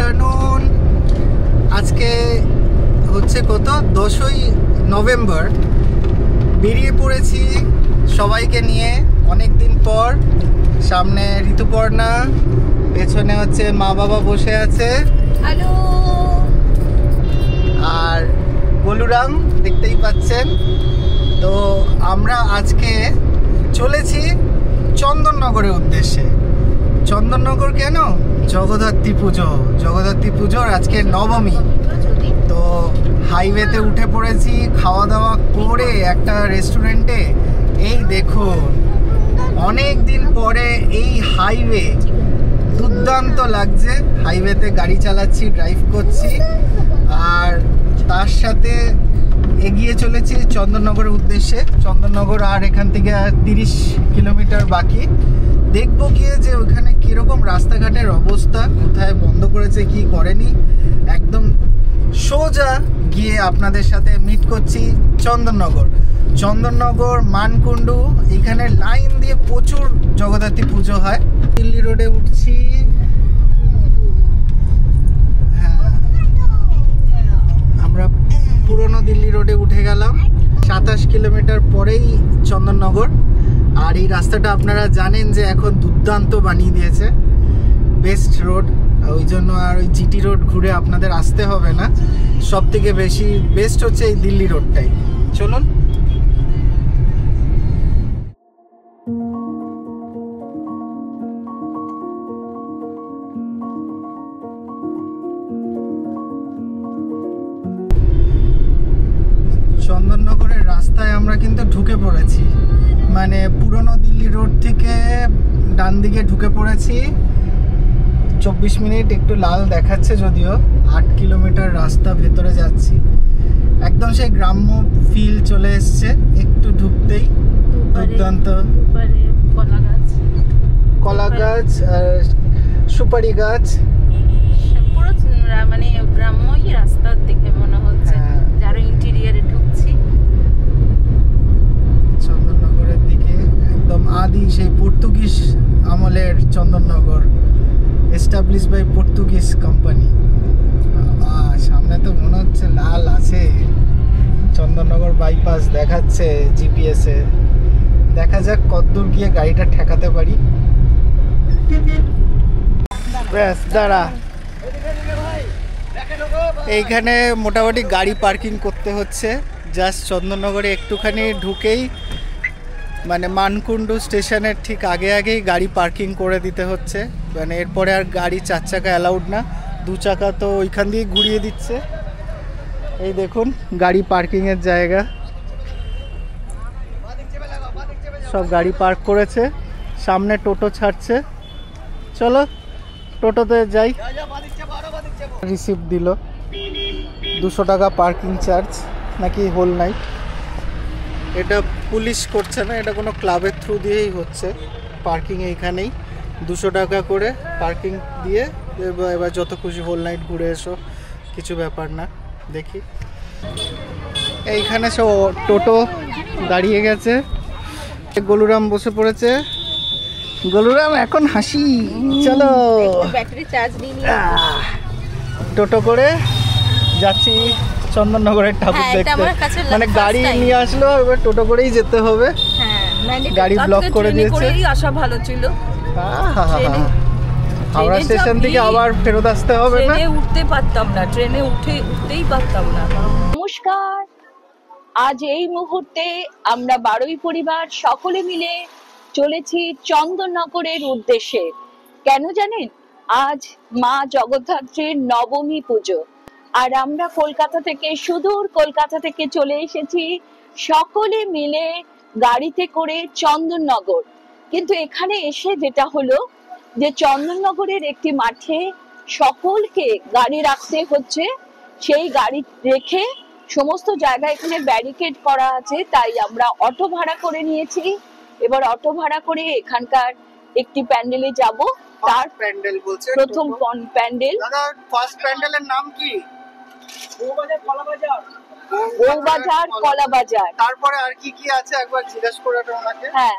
Afternoon. আজকে হচ্ছে কত 10ই নভেম্বর। বেরিয়ে পড়েছি সবাইকে নিয়ে অনেক দিন পর। সামনে ঋতুপর্ণা, পেছনে হচ্ছে মা বাবা বসে আছে, হ্যালো, আর গোলুরাম দেখতেই পাচ্ছেন। তো আমরা আজকে চলেছি চন্দননগরের উদ্দেশ্যে। চন্দননগর কেন? জগদ্ধাত্রী পুজো। জগদ্ধাত্রী পুজোর আজকে নবমী। তো হাইওয়েতে উঠে পড়েছি, খাওয়া দাওয়া করে একটা রেস্টুরেন্টে। এই দেখুন, অনেক দিন পরে এই হাইওয়ে, দুর্দান্ত লাগছে। হাইওয়েতে গাড়ি চালাচ্ছি, ড্রাইভ করছি, আর তার সাথে এগিয়ে চলেছি চন্দননগরের উদ্দেশ্যে। চন্দননগর আর এখান থেকে 30 কিলোমিটার বাকি। দেখবো গিয়ে যে ওখানে কীরকম রাস্তাঘাটের অবস্থা, কোথায় বন্ধ করেছে কি করেনি। একদম সোজা গিয়ে আপনাদের সাথে মিট করছি চন্দননগর। চন্দননগর, মানকুণ্ডু, এখানে লাইন দিয়ে প্রচুর জগদ্ধাত্রী পুজো হয়। দিল্লি রোডে উঠছি। হ্যাঁ, আমরা পুরনো দিল্লি রোডে উঠে গেলাম। 27 কিলোমিটার পরেই চন্দননগর। আর এই রাস্তাটা আপনারা জানেন যে এখন দুর্দান্ত বানিয়ে দিয়েছে, বেস্ট রোড। ওই জন্য আর ওই জিটি রোড ঘুরে আপনাদের আসতে হবে না। সব থেকে বেশি বেস্ট হচ্ছে এই দিল্লি রোডটাই। চলুন। চন্দননগরের রাস্তায় আমরা কিন্তু ঢুকে পড়েছি, মানে পুরনো দিল্লি রোড থেকে ডান দিকে ঢুকে পড়েছি। 24 মিনিট, একটু লাল দেখাচ্ছে যদিও। 8 কিলোমিটার রাস্তা ভেতরে যাচ্ছি। একদম সেই গ্রাম্য ফিল চলে এসছে একটু ঢুকতেই। দুর্দান্ত কলা গাছ আর সুপারি গাছ, পুরো মানে গ্রাম্যই রাস্তা দেখে মনে হচ্ছে। যারা ইন্টেরিয়ারে ঢুকছি চন্দননগরের দিকে, একদম আদি সেই পর্তুগিজ আমলের Chandannagar, establish by Portuguese company. সামনে তো মনে হচ্ছে লাল আছে। চন্দননগর বাইপাস দেখাচ্ছে জিপিএসে। দেখা যাক কতদূর গিয়ে গাড়িটা ঠেকাতে পারি। ব্যাস, দাঁড়া। এইখানে মোটামুটি গাড়ি পার্কিং করতে হচ্ছে। জাস্ট চন্দননগরে একটুখানি ঢুকেই, মানে মানকুণ্ডু স্টেশনের ঠিক আগে আগেই গাড়ি পার্কিং করে দিতে হচ্ছে। মানে এরপরে আর গাড়ি 4 চাকা অ্যালাউড না, 2 চাকা তো ওইখান দিয়ে ঘুরিয়ে দিচ্ছে। এই দেখুন গাড়ি পার্কিংয়ের জায়গা, সব গাড়ি পার্ক করেছে। সামনে টোটো ছাড়ছে, চলো টোটোতে যাই। রিসিপ্ট দিল 200 টাকা পার্কিং চার্জ, নাকি হোল নাইট। এটা পুলিশ করছে না, এটা কোনো ক্লাবের থ্রু দিয়েই হচ্ছে। পার্কিং এইখানেই 200 টাকা করে পার্কিং দিয়ে এবার যত খুশি হোল নাইট ঘুরে এসো, কিছু ব্যাপার না। দেখি এইখানে সব টোটো দাঁড়িয়ে গেছে। গোলুরাম বসে পড়েছে। গোলুরাম এখন হাসি। চলো, ব্যাটারি চার্জ নিয়ে টোটো করে যাচ্ছি চন্দননগরের ঠাকুর দেখতে। মানে গাড়ি নিয়ে আসলো, এবার টোটো করেই যেতে হবে। গাড়ি ব্লক করে দিয়েছে। আসা ভালো ছিল, হাওড়া স্টেশন থেকে আবার ফেরত আসতে হবে না। ট্রেনে উঠতে পারতাম না, ট্রেনে উঠতেই পারতাম না। নমস্কার, আজ এই মুহূর্তে আমরা বারোই পরিবার সকলে মিলে চলেছি চন্দননগরের উদ্দেশ্যে। কেন জানেন? আজ মা জগদ্ধাত্রীর নবমী পুজো। আর আমরা কলকাতা থেকে, সুদূর কলকাতা থেকে চলে এসেছি সকলে মিলে গাড়িতে করে চন্দননগর। কিন্তু এখানে এসে যেটা হলো যে চন্দননগরের একটি মাঠে সকলকে গাড়ি রাখতে হচ্ছে। সেই গাড়ি রেখে সমস্ত জায়গায় এখানে ব্যারিকেড করা আছে, তাই আমরা অটো ভাড়া করে নিয়েছি। এবার অটো ভাড়া করে এখানকার একটি প্যান্ডেলে যাব। তার প্যান্ডেল বলছে প্রথম প্যান্ডেল। দাদা, ফার্স্ট প্যান্ডেলের নাম কি? বউবাজার কলা বাজার। তারপরে আর কি কি আছে একবার জিজ্ঞেস করে ওনাকে। হ্যাঁ,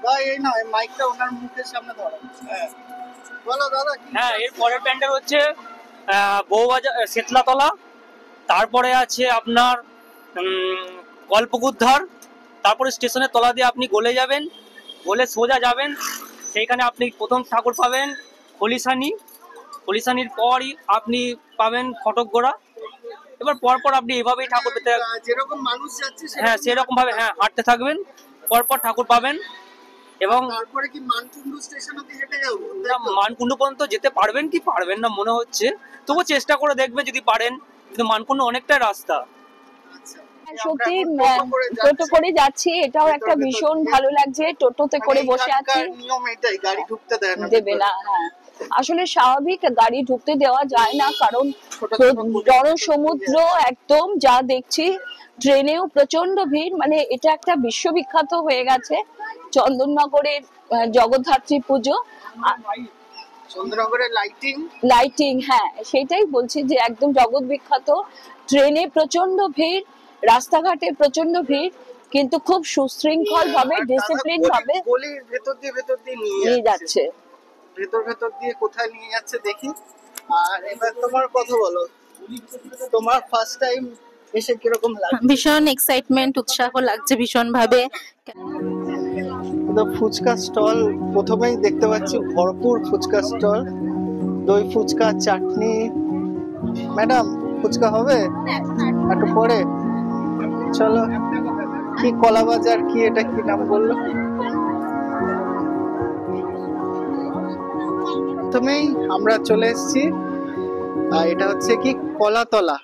ভাই এই নয়, মাইকটা ওনার মুখের সামনে ধরো। বলো দাদা। হ্যাঁ, এর পরের প্যান্ডেল হচ্ছে বউবাজার শেতলাতলা, তারপরে আছে আপনার গল্পগুদ্ধার, তারপরে স্টেশনের তলা দিয়ে আপনি গলে যাবেন, গলে সোজা যাবেন, সেইখানে আপনি প্রথম ঠাকুর পাবেন খলিশানির পরই আপনি পাবেন ফটকগোড়া। এবার পরপর আপনি এভাবেই ঠাকুর পেতে, যেরকম মানুষ যাচ্ছে হ্যাঁ সেরকম ভাবে হাঁটতে থাকবেন, পরপর ঠাকুর পাবেন। এবং তারপরে কি মানকুণ্ডু স্টেশন অবধি হেঁটে যাবো? মানকুণ্ডু পর্যন্ত যেতে পারবেন কি পারবেন না মনে হচ্ছে, তবু চেষ্টা করে দেখবেন যদি পারেন, কিন্তু মানকুণ্ডু অনেকটাই রাস্তা। সত্যি টোটো করে যাচ্ছি, এটাও একটা ভীষণ ভালো লাগছে। টোটোতে করে বসে আছি, নিয়ম এটাই, গাড়ি ঢুকতে দেবে না। হ্যাঁ, আসলে স্বাভাবিক গাড়ি ঢুকতে দেওয়া যায় না, কারণ জনসমুদ্র একদম যা দেখছি। ট্রেনেও প্রচন্ড ভিড়, মানে এটা একটা বিশ্ববিখ্যাত হয়ে গেছে চন্দননগরের জগদ্ধাত্রী পুজো। চন্দননগরের লাইটিং, হ্যাঁ সেটাই বলছি যে একদম জগৎ বিখ্যাত। ট্রেনে প্রচন্ড ভিড়, রাস্তাঘাটে প্রচন্ড ভিড়, কিন্তু খুব সুশৃঙ্খল ভাবে, ডিসিপ্লিন ভাবে গলির ভেতর দিয়ে নিয়ে যাচ্ছে। ভেতর দিয়ে কোথায় নিয়ে যাচ্ছে দেখি। আর এবার তোমার কথা বলো, তোমার ফার্স্ট টাইম এসে কিরকম লাগছে? ভীষণ এক্সাইটমেন্ট, উৎসাহ লাগছে ভীষণ ভাবে। ফুচকা স্টল প্রথমেই দেখতে পাচ্ছি, ভরপুর ফুচকা স্টল, দই ফুচকা, চাটনি। ম্যাডাম ফুচকা হবে একটু পরে? চলো। কি কলা বাজার, কি এটা কি নাম বললো? প্রথমেই আমরা চলে এসেছি, এটা হচ্ছে কি কলাতলা,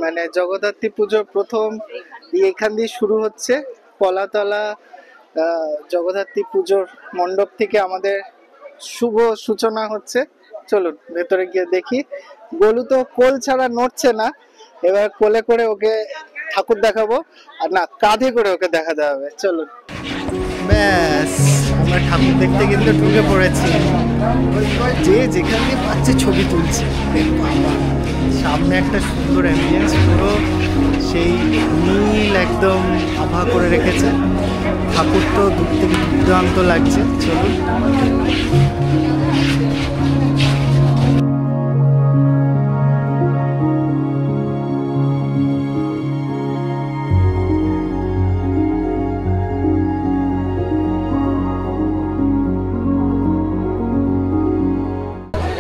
মানে জগদ্ধাত্রী পুজোর প্রথম এখান দিয়ে শুরু হচ্ছে। কলাতলা জগদ্ধাত্রী পুজোর মণ্ডপ থেকে আমাদের শুভ সূচনা হচ্ছে। চলুন ভেতরে গিয়ে দেখি। গোলু তো কোল ছাড়া নড়ছে না, এবার কোলে করে ওকে ঠাকুর দেখাবো, আর না কাঁধে করে ওকে দেখাতে হবে। চলুন। ব্যাস, আমরা ঠাকুর দেখতে কিন্তু ঢুকে পড়েছি। যে যেখান দিয়ে পাচ্ছে ছবি তুলছে। সামনে একটা সুন্দর অ্যাম্বিয়েন্স, পুরো সেই নীল একদম আভা করে রেখেছে। ঠাকুর তো দূর থেকে দুর্দান্ত লাগছে। চলুন।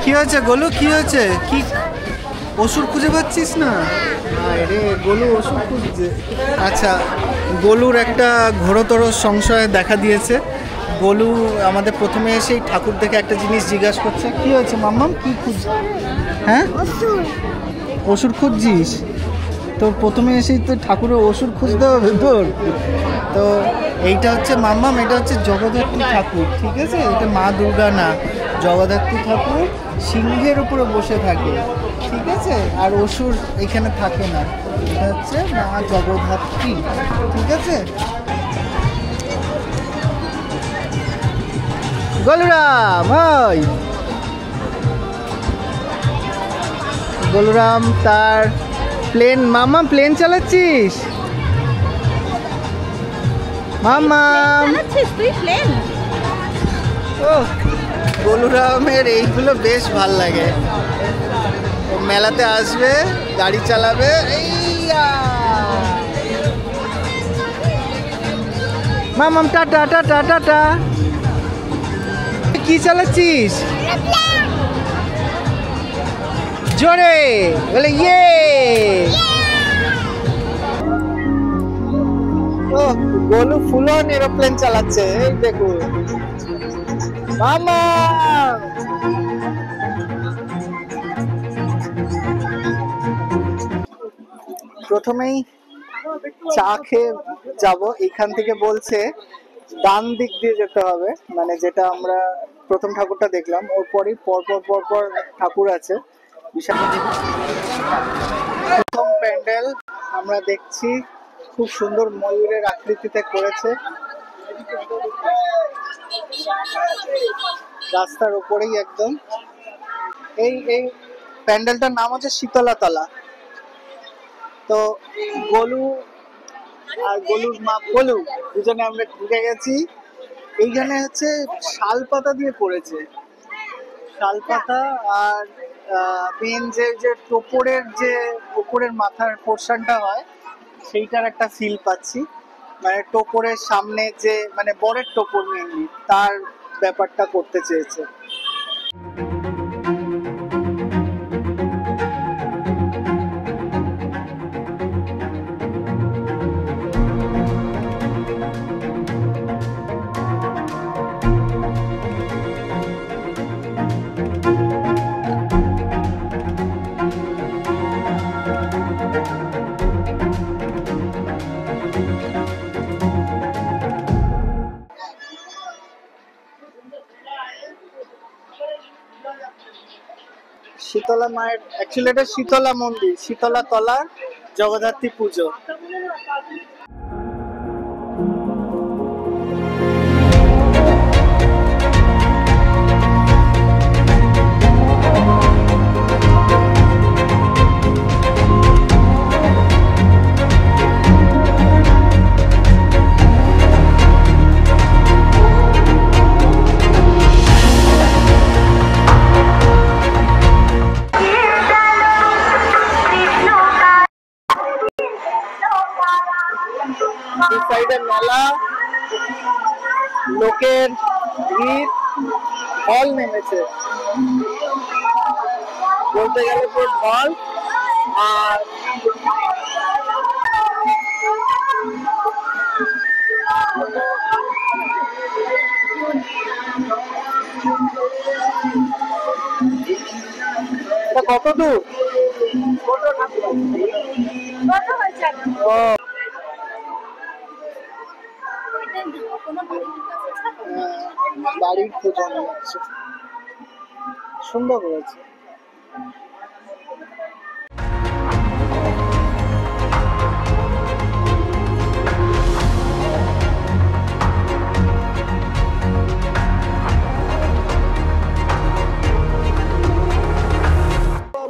কি হয়েছে গোলু, কি হয়েছে? কি ওষুধ খুঁজে পাচ্ছিস না? আরে গোলু ওষুধ খুঁজছে। আচ্ছা, গোলুর একটা ঘোরতর সংশয় দেখা দিয়েছে। গোলু আমাদের প্রথমে এসেই ঠাকুর দেখে একটা জিনিস জিজ্ঞাসা করছে। কি হয়েছে মাম্মাম, কি খুঁজছিস? হ্যাঁ, ওষুধ খুঁজছিস? তোর প্রথমে এসেই তো ঠাকুরের ওষুধ খুঁজতে হবে তোর। তো এইটা হচ্ছে মাম্মাম, এটা হচ্ছে জগদ্ধাত্রী ঠাকুর, ঠিক আছে? এটা মা দুর্গা না, জগদ্ধাত্রী ঠাকুর সিংহের উপরে বসে থাকে, ঠিক আছে? আর অসুর এখানে থাকে না, এটা হচ্ছে মা জগদ্ধাত্রী, ঠিক আছে? গোলুরাম, ওই গোলুরাম তার প্লেন। মাম্মাম প্লেন চালাচ্ছিস? মাম্মাম তুই প্লেন? ও, গোলুরামের এইগুলো বেশ ভাল লাগে। ও মেলাতে আসবে, গাড়ি চালাবে। মাম্মাম টাটা টাটা টাটা। কি চালাচ্ছিস? জোরে বলে ইয়ে। ও, গোলু ফুল অন এরোপ্লেন চালাচ্ছে, এই দেখুন মামা। প্রথমেই চা খেয়ে যাব। এখান থেকে বলছে ডান দিক দিয়ে যেতে হবে, মানে যেটা আমরা প্রথম ঠাকুরটা দেখলাম, ওর পরই পরপর ঠাকুর আছে। প্রথম প্যান্ডেল আমরা দেখছি, খুব সুন্দর ময়ূরের আকৃতিতে করেছে। রাস্তার উপরেই একদম। এই প্যান্ডেলটার নাম হচ্ছে শীতলাতলা। তো গোলু আর গোলুর মা গোলু, দুজনে আমরা ঢুকে গেছি। এইখানে হচ্ছে শাল পাতা দিয়ে করেছে, শাল পাতা। আর মেন যে টোপরের যে উপরের মাথার পোর্শনটা হয় সেইটার একটা ফিল পাচ্ছি, মানে টোপরের সামনে যে মানে বরের টোপর মেনলি তার ব্যাপারটা করতে চেয়েছে। শীতলা মায়ের, অ্যাকচুয়ালি এটা শীতলা মন্দির, শীতলা তলা জগদ্ধাত্রী পুজো। মেলা, লোকের ভিড়, ঢল নেমেছে বলতে গেলে, পুরো ঢল। আর কত দূর বাড়ির পূজা হচ্ছে, সুন্দর হয়েছে।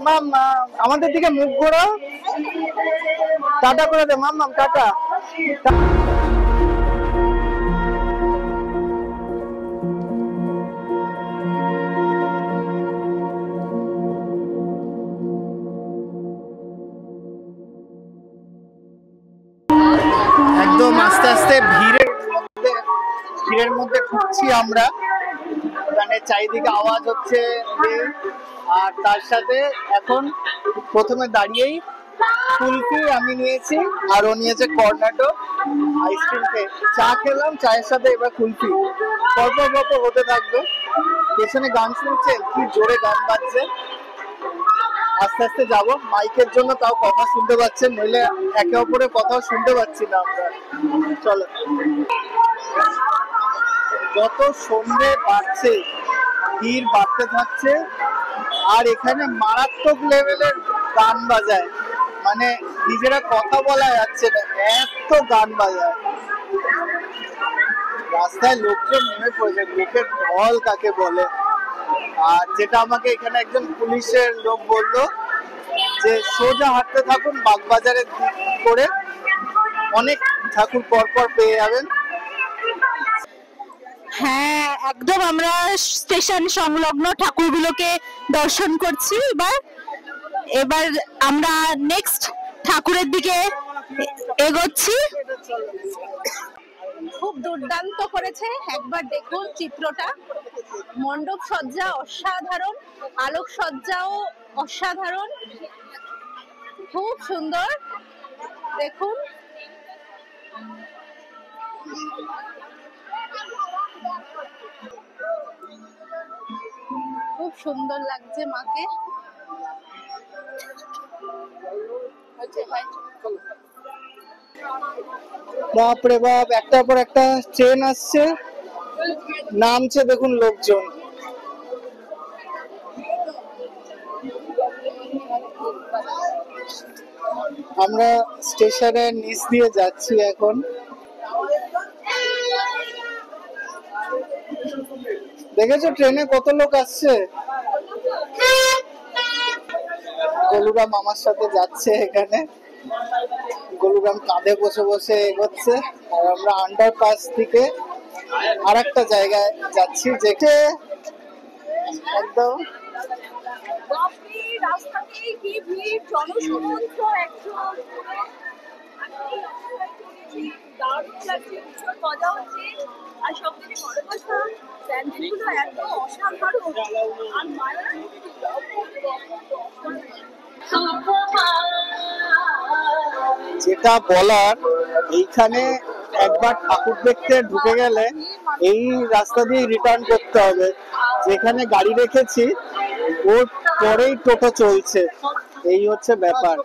মাম্মা আমাদের দিকে মুখ ঘোরো, টাটা করে দে মাম্মাম, টাটা। একদম আস্তে আস্তে ভিড়ের মধ্যে ঢুকছি আমরা, মানে চারিদিকে আওয়াজ হচ্ছে। আর তার সাথে এখন প্রথমে দাঁড়িয়েই কুলফি আমি নিয়েছি, আর ও নিয়েছে কর্নাটো আইসক্রিম। চা খেলাম, চায়ের সাথে এবার কুলফি, পরপর পরপর হতে থাকবে। পেছনে গান শুনছে, কি জোরে গান বাজছে। আস্তে আস্তে যাবো, মাইকের জন্য তাও কথা শুনতে পাচ্ছেন, নইলে একে অপরের কথাও শুনতে পাচ্ছি না আমরা। চলো, যত সন্ধ্যে বাড়ছে ভিড় বাড়তে থাকছে, আর এখানে মারাত্মক লেভেলের গান বাজায়, মানে নিজেরা কথা বলা যাচ্ছে না, এত গান বাজায়। রাস্তায় লোকজন নেমে পড়েছে, লোকের ঢল কাকে বলে। আর যেটা আমাকে এখানে একজন পুলিশের লোক বললো যে সোজা হাঁটতে থাকুন বাগবাজারের দিক করে, অনেক ঠাকুর পরপর পেয়ে যাবেন। হ্যাঁ, একদম আমরা স্টেশন সংলগ্ন ঠাকুরগুলোকে দর্শন করছি। এবার আমরা নেক্সট ঠাকুরের দিকে এগোচ্ছি। খুব দুর্দান্ত করেছে, একবার দেখুন চিত্রটা। মণ্ডপ সজ্জা অসাধারণ, আলোক সজ্জাও অসাধারণ, খুব সুন্দর। দেখুন, খুব সুন্দর লাগছে মাকে। বাপরে বাপ, একটার পর একটা ট্রেন আসছে, নামছে দেখুন লোকজন। আমরা স্টেশনের নিচ দিয়ে যাচ্ছি এখন। দেখেছো ট্রেনে কত লোক আসছে? গোলুরা মামার সাথে যাচ্ছে এখানে, গলুরাম কাঁধে বসে বসে এগোচ্ছে, আর আমরা আন্ডারপাস থেকে আর একটা জায়গায় যাচ্ছি যেটা একদম রাস্তাতে কি ভিড়, জনসমুদ্র একদম দারুণ লাগছে, ভীষণ মজা হচ্ছে। আর সবথেকে বড় কথা, প্যান্ডেলগুলো এত অসাধারণ আর মায়ের যেটা বলার, এইখানে একবার ঠাকুর দেখতে ঢুকে গেলে এই রাস্তা দিয়ে রিটার্ন করতে হবে। যেখানে গাড়ি রেখেছি ওর পরেই টোটো চলছে, এই হচ্ছে ব্যাপার।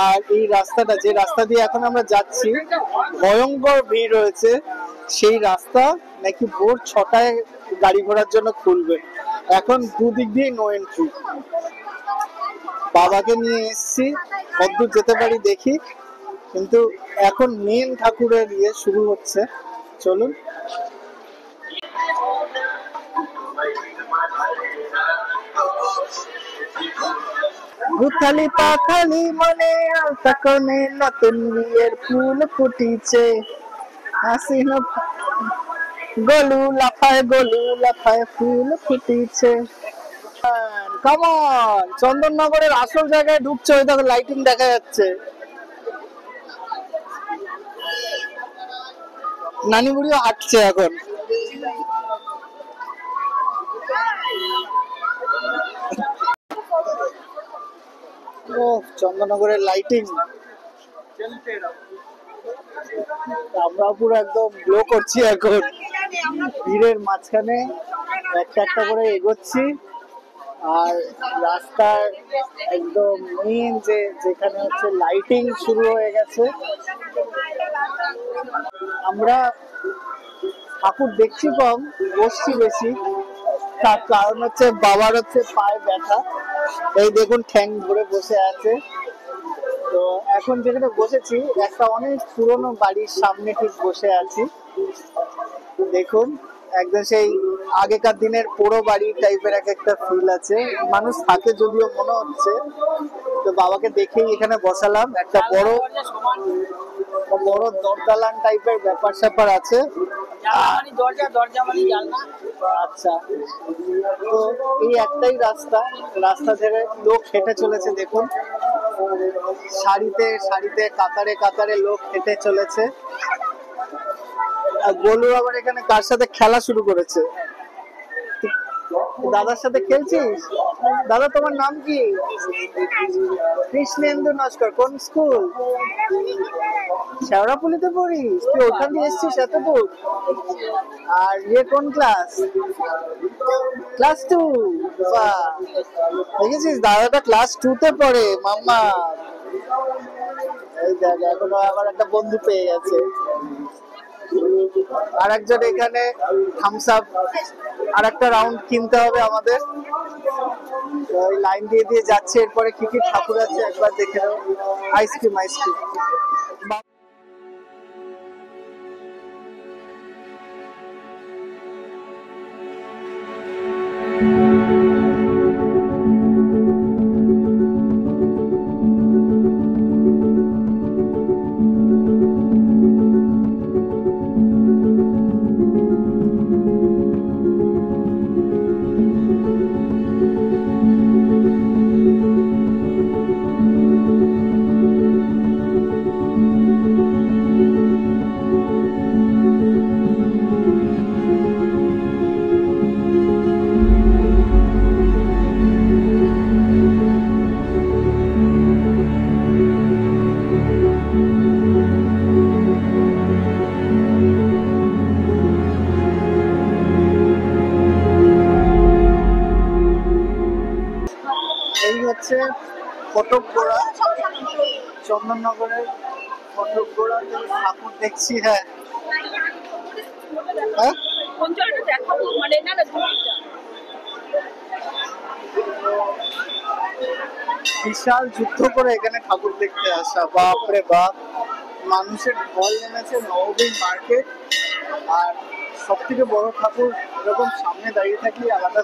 আর এই রাস্তাটা, যে রাস্তা দিয়ে এখন আমরা যাচ্ছি, ভয়ঙ্কর ভিড় রয়েছে। সেই রাস্তা নাকি ভোর 6টায় গাড়ি ঘোড়ার জন্য খুলবে। এখন দুদিক দিয়ে নো এন্ট্রি। বাবাকে নিয়ে এসছি, কতদূর যেতে পারি দেখি, কিন্তু এখন মেন ঠাকুরের ইয়ে শুরু হচ্ছে। চলুন। গুথালি পাথালি মনে আলতা কোণে নতুন বিয়ের ফুল ফুটিছে, হাসিনা গলু লাফায় ফুল ফুটিছে। কামন, চন্দননগরের আসল জায়গায় ঢুকছে, ওই দেখো লাইটিং দেখা যাচ্ছে। নানি বুড়িও হাঁটছে এখন। ও চন্দননগরের লাইটিং, আমরা পুরো একদম গ্লো করছি এখন ভিড়ের মাঝখানে। একটা একটা করে এগোচ্ছি, আর রাস্তার একদম মেন যেখানে হচ্ছে লাইটিং শুরু হয়ে গেছে। আমরা ঠাকুর দেখছি কম, বসছি বেশি। তার কারণ হচ্ছে বাবার হচ্ছে পায়ে ব্যথা, এই দেখুন ঠ্যাং ধরে বসে আছে। তো এখন যেখানে বসেছি একটা অনেক পুরনো বাড়ির সামনে ঠিক বসে আছি। দেখুন একদম সেই আগেকার দিনের পোড়ো বাড়ি টাইপের একটা ফিল আছে, মানুষ থাকে যদিও মনে হচ্ছে। তো বাবাকে দেখেই এখানে বসালাম। একটা বড় দরদালান টাইপের ব্যাপার স্যাপার আছে। আচ্ছা, তো এই একটাই রাস্তা ধরে লোক হেঁটে চলেছে। দেখুন সারিতে সারিতে কাতারে কাতারে লোক হেঁটে চলেছে। আর গোলু আবার এখানে কার সাথে খেলা শুরু করেছে। দাদার সাথে খেলছিস? দাদা তোমার নাম কি? কৃষ্ণেন্দু নস্কর। কোন স্কুল? শেওড়াপুলিতে পড়িস? তুই ওখান দিয়ে এসছিস এত দূর? আর ইয়ে কোন ক্লাস? ক্লাস 2। বাহ, দেখেছিস দাদাটা ক্লাস 2-তে পড়ে। মাম্মা এই দেখ, এখন আবার একটা বন্ধু পেয়ে গেছে। আর একজন এখানে থামস আপ আর একটা রাউন্ড কিনতে হবে আমাদের। ওই লাইন দিয়ে দিয়ে যাচ্ছে। এরপরে কি কি ঠাকুর আছে একবার দেখে নেব। আইসক্রিম হচ্ছে ফটকগোড়া, চন্দননগরের ফটকগোড়া ঠাকুর দেখছি। হ্যাঁ হ্যাঁ, বিশাল যুদ্ধ করে এখানে ঠাকুর দেখতে আসা। বাপরে বাপ, মানুষের ঢল নেমেছে নববীর মার্কেট। আর সব থেকে বড় ঠাকুর এরকম সামনে দাঁড়িয়ে থাকি, আলাদা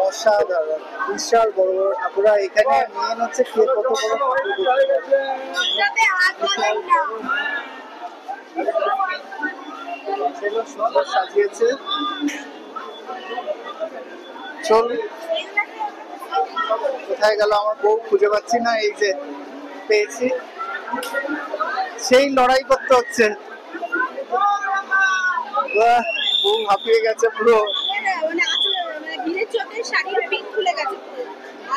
অসাধারণ, বিশাল বড় বড় ঠাকুর। এখানে মেন হচ্ছে কে কত বড় সুন্দর সাজিয়েছে। চল, কোথায় গেল আমার বউ, খুঁজে পাচ্ছি না। এই যে পেয়েছি, সেই লড়াই করতে হচ্ছে। বউ হাঁপিয়ে গেছে পুরো,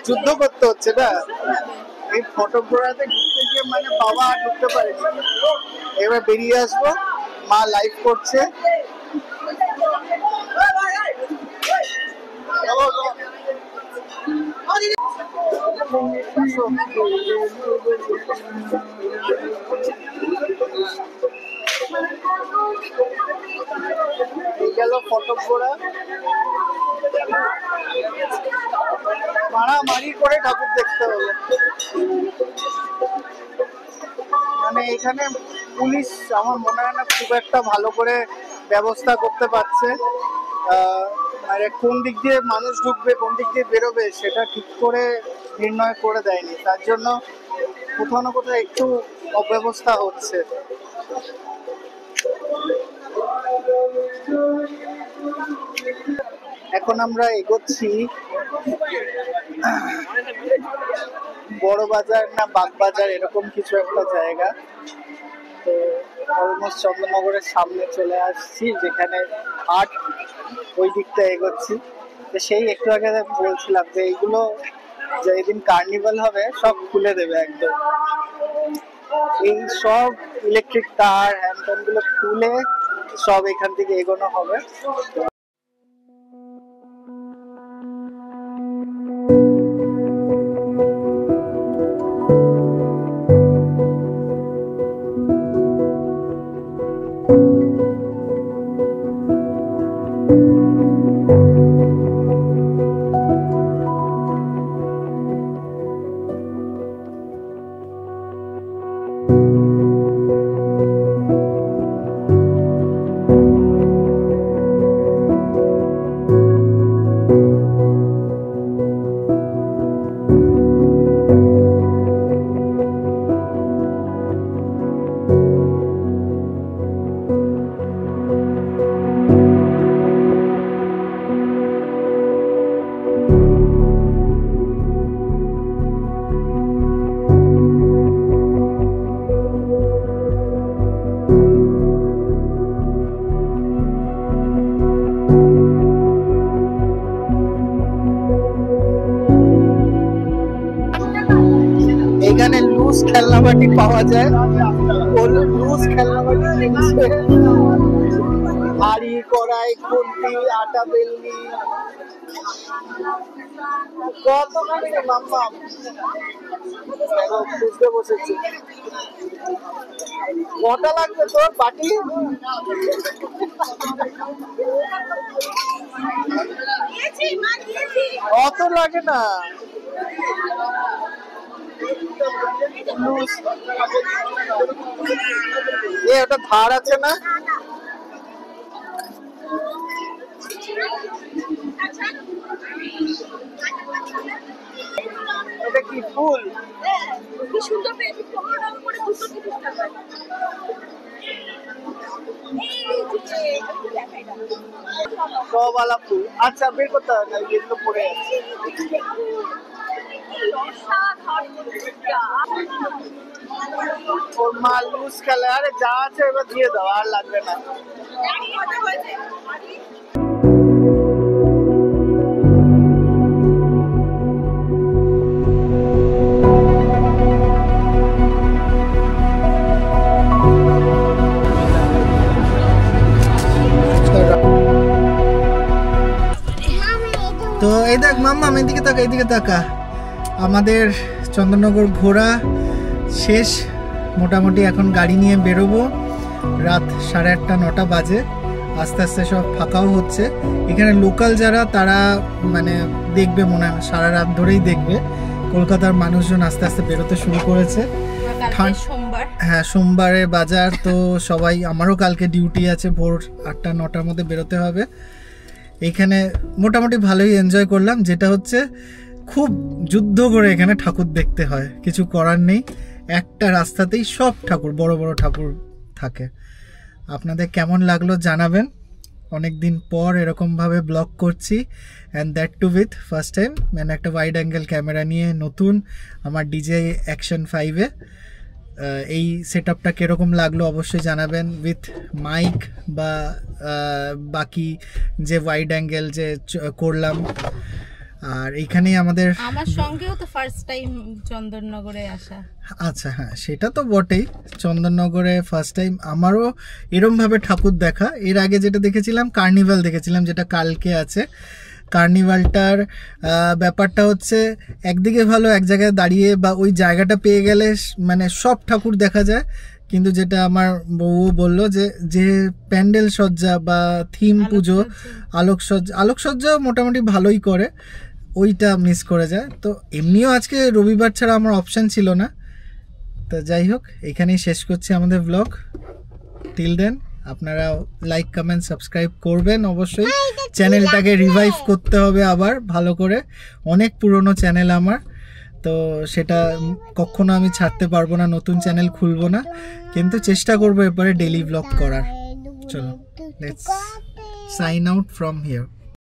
যুদ্ধ করতে হচ্ছে না। এই ফটোগ্রাফে ঢুকতে গিয়ে মানে বাবা ঢুকতে পারেনি। এবার বেরিয়ে আসবো, মা লাইভ করছে। গেল ফটোগ্রাফ, মারামারি করে ঠাকুর দেখতে হলো। মানে এখানে পুলিশ আমার মনে হয় না খুব একটা ভালো করে ব্যবস্থা করতে পারছে। মানে কোন দিক দিয়ে মানুষ ঢুকবে, কোন দিক দিয়ে বেরোবে সেটা ঠিক করে নির্ণয় করে দেয়নি। তার জন্য কোথাও না কোথাও একটু অব্যবস্থা হচ্ছে। এখন আমরা এগোচ্ছি বড় বাজার না বাগবাজার, এরকম কিছু একটা জায়গা। তো অলমোস্ট চন্দননগরের সামনে চলে আসছি, যেখানে হাট, ওই দিকটা এগোচ্ছি। তো সেই একটু আগে বলছিলাম যে এইগুলো যেদিন কার্নিভাল হবে সব খুলে দেবে একদম। এই সব ইলেকট্রিক তার হ্যান্ড ফ্যান গুলো খুলে সব এখান থেকে এগোনো হবে। এখানে লুজ খেলনাবাটি পাওয়া যায়, লুজ খেলনাবাটি কিনছে, হাড়ি, কড়াই, খুন্তি, আটা বেলনি, কত কিছু। মাম্মা বুঝতে বসেছি। কটা লাগবে তোর বাটি? অত লাগে না। ওটা ধার আছে না? এটা কি ফুল? কি সুন্দর পেয়েছি, 15 টাকা করে 230 টাকা। সবালা ফুল। আচ্ছা, বের করতে হবে না, যেগুলো পড়ে আছে। ওর মা লুজ খেলে। আরে যা আছে এবার দিয়ে দাও, আর লাগবে না। তো এই দেখ মাম্মা, এদিকে তাকা, এদিকে তাকা। আমাদের চন্দননগর ঘোরা শেষ মোটামুটি। এখন গাড়ি নিয়ে বেরোবো। রাত 8:30 9টা বাজে। আস্তে আস্তে সব ফাঁকাও হচ্ছে। এখানে লোকাল যারা তারা মানে দেখবে মনে হয় সারা রাত ধরেই দেখবে। কলকাতার মানুষজন আস্তে আস্তে বেরোতে শুরু করেছে। হ্যাঁ, সোমবারে বাজার, তো সবাই, আমারও কালকে ডিউটি আছে, ভোর 8টা 9টার মধ্যে বেরোতে হবে। এইখানে মোটামুটি ভালোই এনজয় করলাম, যেটা হচ্ছে খুব যুদ্ধ করে এখানে ঠাকুর দেখতে হয়, কিছু করার নেই, একটা রাস্তাতেই সব ঠাকুর, বড় বড় ঠাকুর থাকে। আপনাদের কেমন লাগলো জানাবেন। অনেক দিন পর এরকমভাবে ব্লগ করছি, and that too with first time মানে একটা ওয়াইড অ্যাঙ্গেল ক্যামেরা নিয়ে নতুন আমার DJI Action 5-এ। এই সেট আপটা কীরকম লাগলো অবশ্যই জানাবেন, উইথ মাইক বা বাকি যে ওয়াইড অ্যাঙ্গেল যে করলাম। আর এইখানেই আমাদের, আমার সঙ্গেও তো ফার্স্ট টাইম চন্দননগরে আসা। আচ্ছা হ্যাঁ, সেটা তো বটেই, চন্দননগরে ফার্স্ট টাইম আমারও এরমভাবে ঠাকুর দেখা। এর আগে যেটা দেখেছিলাম কার্নিভাল দেখেছিলাম, যেটা কালকে আছে। কার্নিভালটার ব্যাপারটা হচ্ছে একদিকে ভালো, এক জায়গায় দাঁড়িয়ে বা ওই জায়গাটা পেয়ে গেলে মানে সব ঠাকুর দেখা যায়, কিন্তু যেটা আমার বউ বললো যে প্যান্ডেল সজ্জা বা থিম পুজো, আলোকসজ্জা মোটামুটি ভালোই করে, ওইটা মিস করে যায়। তো এমনিও আজকে রবিবার ছাড়া আমার অপশান ছিল না। তো যাই হোক, এখানেই শেষ করছি আমাদের ব্লগ। টিল দেন আপনারা লাইক, কমেন্ট, সাবস্ক্রাইব করবেন অবশ্যই। চ্যানেলটাকে রিভাইভ করতে হবে আবার ভালো করে, অনেক পুরনো চ্যানেল আমার, তো সেটা কখনো আমি ছাড়তে পারবো না, নতুন চ্যানেল খুলবো না, কিন্তু চেষ্টা করবো এরপরে ডেইলি ব্লগ করার। চলো, let's sign out from here.